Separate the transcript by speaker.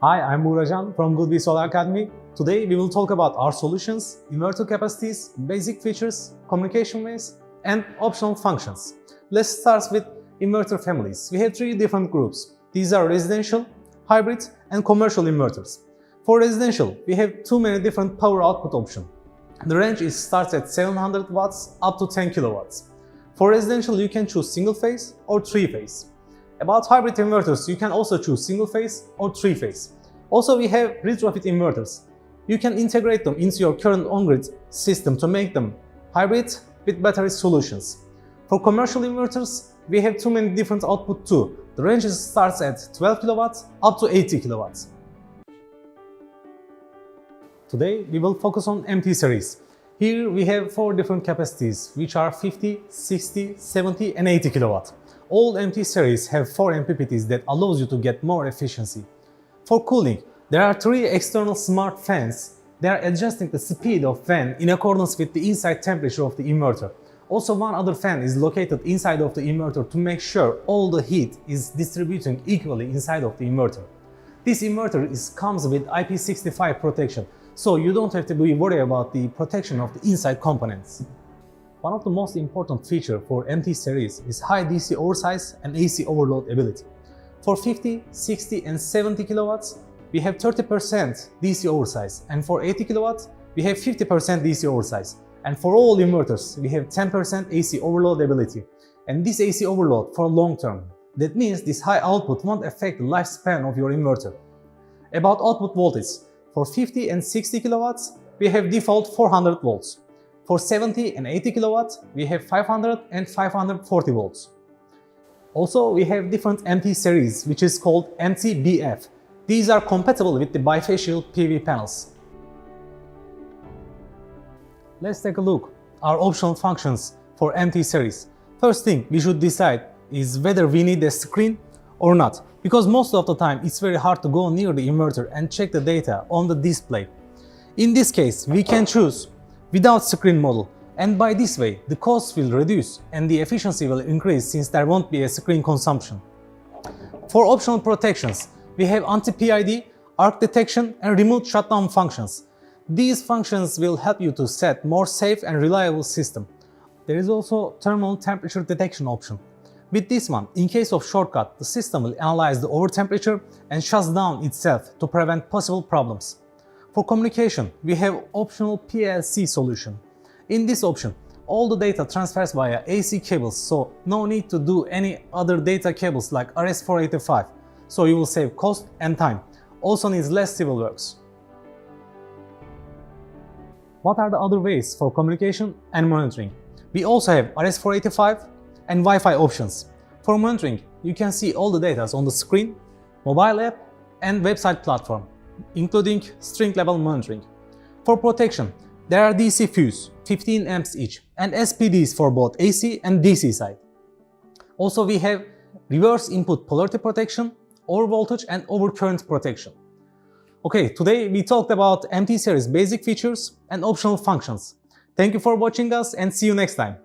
Speaker 1: Hi, I'm Murajan from GoodWe Solar Academy. Today we will talk about our solutions, inverter capacities, basic features, communication ways, and optional functions. Let's start with inverter families. We have three different groups. These are residential, hybrid, and commercial inverters. For residential, we have too many different power output options. The range starts at 700 watts up to 10 kilowatts. For residential, you can choose single phase or three phase. About hybrid inverters, you can also choose single phase or three phase. Also, we have retrofit inverters. You can integrate them into your current on-grid system to make them hybrid with battery solutions. For commercial inverters, we have too many different output too. The range starts at 12 kilowatts up to 80 kilowatts. Today, we will focus on MT series. Here we have four different capacities, which are 50, 60, 70 and 80 kilowatt. All MT series have 4 MPPTs that allows you to get more efficiency. For cooling, there are 3 external smart fans. They are adjusting the speed of fan in accordance with the inside temperature of the inverter. Also, one other fan is located inside of the inverter to make sure all the heat is distributing equally inside of the inverter. This inverter comes with IP65 protection, so you don't have to be worried about the protection of the inside components. One of the most important features for MT series is high DC oversize and AC overload ability. For 50, 60 and 70 kilowatts, we have 30% DC oversize, and for 80 kilowatts, we have 50% DC oversize. And for all inverters, we have 10% AC overload ability. And this AC overload for long term. That means this high output won't affect the lifespan of your inverter. About output voltage, for 50 and 60 kilowatts, we have default 400 volts. For 70 and 80 kilowatts, we have 500 and 540 volts. Also, we have different MT series, which is called MT-BF. These are compatible with the bifacial PV panels. Let's take a look at our optional functions for MT series. First thing we should decide is whether we need a screen or not, because most of the time it's very hard to go near the inverter and check the data on the display. In this case, we can choose without screen model, and by this way the cost will reduce and the efficiency will increase since there won't be a screen consumption. For optional protections, we have anti-PID, arc detection and remote shutdown functions. These functions will help you to set more safe and reliable system. There is also thermal temperature detection option. With this one, in case of shortcut, the system will analyze the over temperature and shuts down itself to prevent possible problems. For communication, we have optional PLC solution. In this option, all the data transfers via AC cables, so no need to do any other data cables like RS-485, so you will save cost and time. Also needs less civil works. What are the other ways for communication and monitoring? We also have RS-485 and Wi-Fi options. For monitoring, you can see all the data on the screen, mobile app and website platform, including string level monitoring. For protection, there are DC fuse, 15 amps each, and SPDs for both AC and DC side. Also, we have reverse input polarity protection, over voltage and over current protection. Okay, today we talked about MT series basic features and optional functions. Thank you for watching us and see you next time.